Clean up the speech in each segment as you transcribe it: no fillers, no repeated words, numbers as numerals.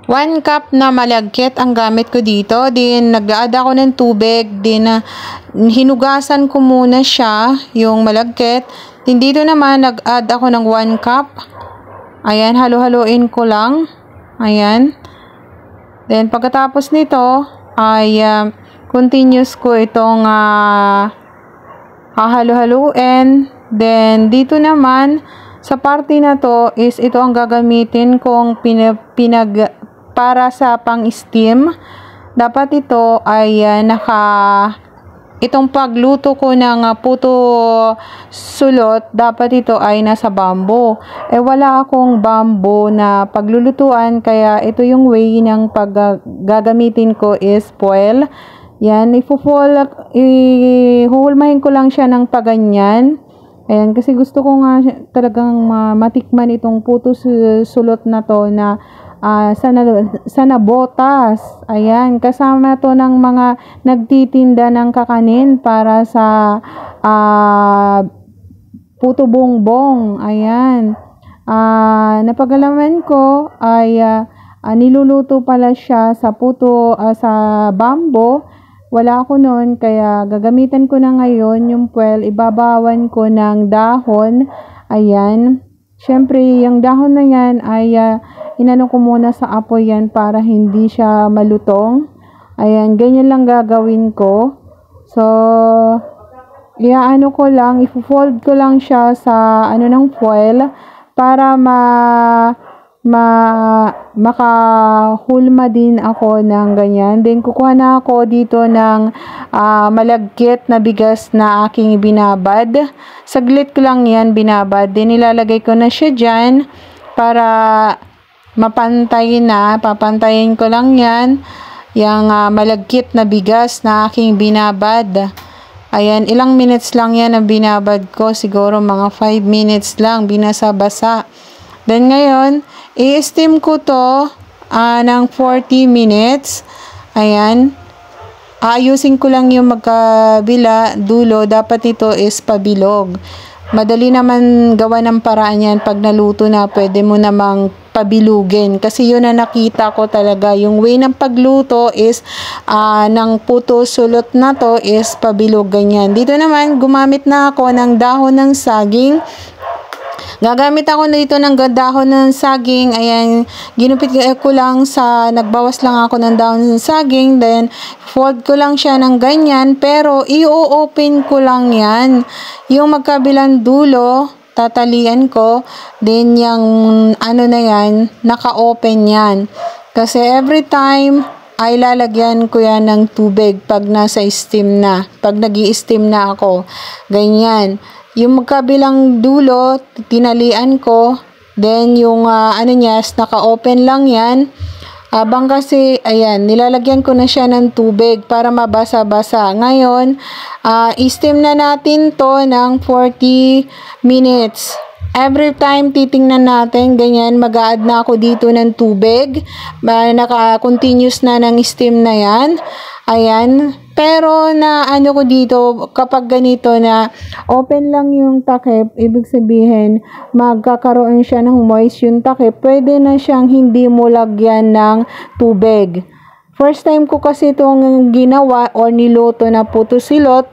1 cup na malagkit ang gamit ko dito. Din nag-add ako ng tubig. Din hinugasan ko muna siya, yung malagkit. Din dito naman nag-add ako ng 1 cup. Ayan, halo-haloin ko lang. Ayan. Then pagkatapos nito ay continuous ko itong hahalo-haluin. Then dito naman sa parte na to is ito ang gagamitin kong para sa pang-steam. Dapat ito ay itong pagluto ko ng puto sulot, dapat ito ay nasa bamboo. Wala akong bamboo na paglulutuan, kaya ito yung way ng gagamitin ko is foil. Yan, ihuhulmahin ko lang siya ng paganyan. Ayan, kasi gusto ko nga talagang matikman itong puto sulot na to na sana botas. Ayan, kasama to ng mga nagtitinda ng kakanin para sa puto bongbong. Ayan. Napagalaman ko ay niluluto pala siya sa puto sa bamboo. Wala ako noon, kaya gagamitan ko na ngayon yung foil. Ibabawan ko ng dahon. Ayan. Syempre, yung dahon na yan ay inano ko muna sa apoy yan para hindi siya malutong. Ayan, ganyan lang gagawin ko. So, iaano ko lang, i-fold ko lang siya sa ng foil para makahulma din ako ng ganyan. Then kukuha na ako dito ng malagkit na bigas na aking binabad. Saglit ko lang yan binabad. Then ilalagay ko na siya dyan para mapantay na. Papantayin ko lang yan. Yung malagkit na bigas na aking binabad. Ayan, ilang minutes lang yan ang binabad ko. Siguro mga 5 minutes lang, binasa-basa. Then ngayon, i-steam ko to ng 40 minutes. Ayan. Ayusin ko lang yung magkabila, dulo. Dapat ito is pabilog. Madali naman gawa ng paraan yan. Pag naluto na, pwede mo namang pabilugin. Kasi yun na nakita ko talaga. Yung way ng pagluto is ng puto sulot na to is pabilog ganyan. Dito naman, gumamit na ako ng dahon ng saging. Gagamit ako na dito ng dahon ng saging. Ayan, ginupit ko lang nagbawas lang ako ng dahon ng saging. Then, fold ko lang siya ng ganyan. Pero, i-open ko lang yan. Yung magkabilang dulo, tatalian ko. Then, yung na yan, naka-open yan. Kasi every time, ay lalagyan ko yan ng tubig pag nasa steam na. Pag nag-i-steam na ako. Ganyan. Yung magkabilang dulo, tinalian ko. Then, yung niya, naka-open lang yan. Habang kasi, ayan, nilalagyan ko na siya ng tubig para mabasa-basa. Ngayon, i-steam na natin to ng 40 minutes. Every time titingnan natin, ganyan, mag-a-add na ako dito ng tubig. Naka-continuous na ng steam na yan. Ayan. Pero ko dito, kapag ganito na open lang yung takip, ibig sabihin, magkakaroon siya ng moist yung takip, pwede na siyang hindi mo lagyan ng tubig. First time ko kasi itong ginawa or niluto na puto sulot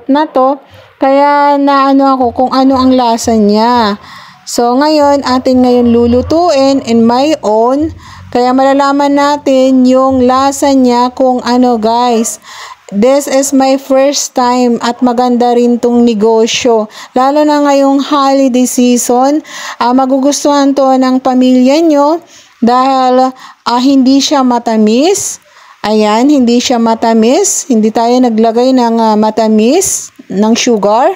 na to, kaya ako kung ano ang lasa niya. So, ngayon, atin ngayon lulutuin in my own. Kaya malalaman natin yung lasa niya kung guys. This is my first time at maganda rin tong negosyo. Lalo na ngayong holiday season. Magugustuhan to ng pamilya nyo dahil hindi siya matamis. Ayan, hindi siya matamis. Hindi tayo naglagay ng matamis, ng sugar.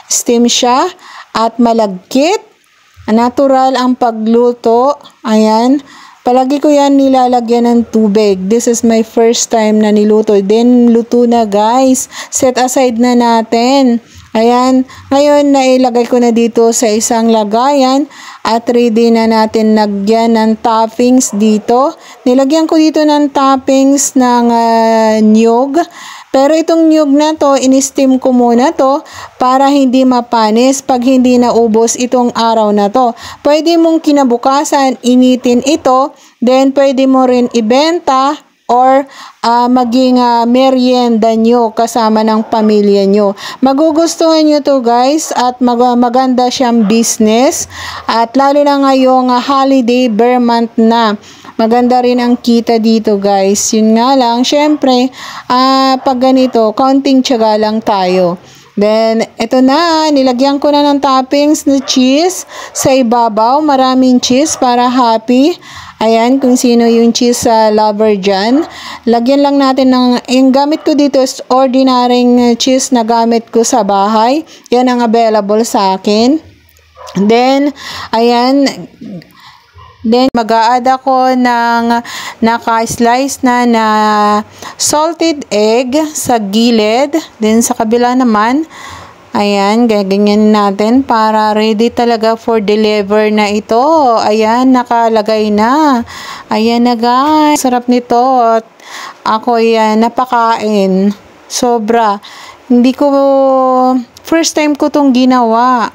Steam siya at malagkit. Natural ang pagluto. Ayan. Palagi ko yan nilalagyan ng tubig. This is my first time na niluto. Then, luto na guys. Set aside na natin. Ayan. Ngayon, nailagay ko na dito sa isang lagayan. At ready na natin lagyan ng toppings dito. Nilagyan ko dito ng toppings ng niyog. Pero itong niyog na to, in-steam ko muna to para hindi mapanis pag hindi naubos itong araw na to. Pwede mong kinabukasan initin ito, then pwede mo rin ibenta or maging merienda nyo kasama ng pamilya nyo. Magugustuhan nyo to guys at maganda siyang business at lalo na ngayong holiday bear month na. Maganda rin ang kita dito guys. Yun nga lang, syempre, pag ganito, counting tiyaga lang tayo. Then, ito na, nilagyan ko na ng toppings na cheese sa ibabaw. Maraming cheese para happy. Ayan, kung sino yung cheese lover dyan. Lagyan lang natin ng, yung gamit ko dito is ordinaryong cheese na gamit ko sa bahay. Yan ang available sa akin. Then, ayan, mag-a-add ako ng naka-slice na salted egg sa gilid. Then, sa kabila naman, ayan, gaganyan natin para ready talaga for deliver na ito. Ayan, nakalagay na. Ayan na guys. Sarap nito. At ako yan, napakain. Sobra. Hindi ko, first time ko tong ginawa.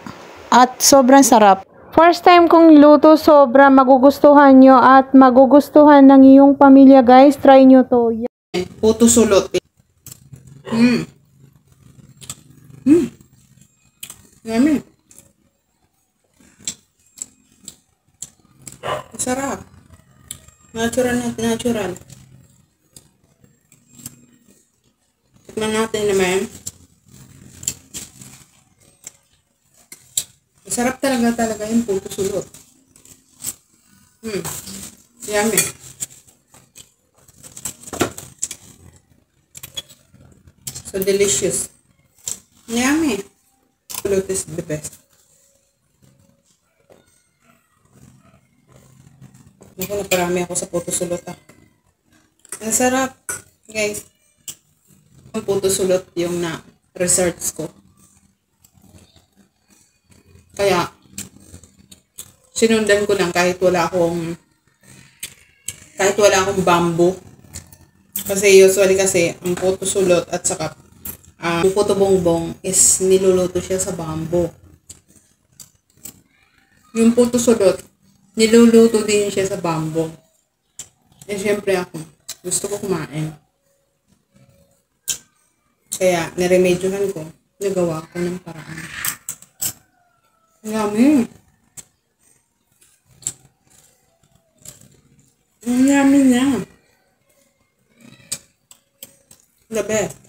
At sobrang sarap. First time kong luto, sobra magugustuhan nyo at magugustuhan ng iyong pamilya guys. Try nyo to. Puto sulot. Yummy. Sarap. Natural na natural. Tikman natin naman. Sarap talaga yung puto sulot. Yummy. So delicious. Yummy. Sulot is the best. Naku, naparami ako sa puto sulot Ang sarap, guys. Ang puto sulot yung na-research ko. Kaya, sinundan ko lang kahit wala akong bamboo. Kasi usually ang puto sulot at saka yung puto bongbong is niluluto siya sa bamboo. Yung puto sulot, niluluto din siya sa bamboo. Eh syempre ako, gusto ko kumain. Kaya, niremedyohan ko, nagawa ko ng paraan. Yummy. Yummy na. The best.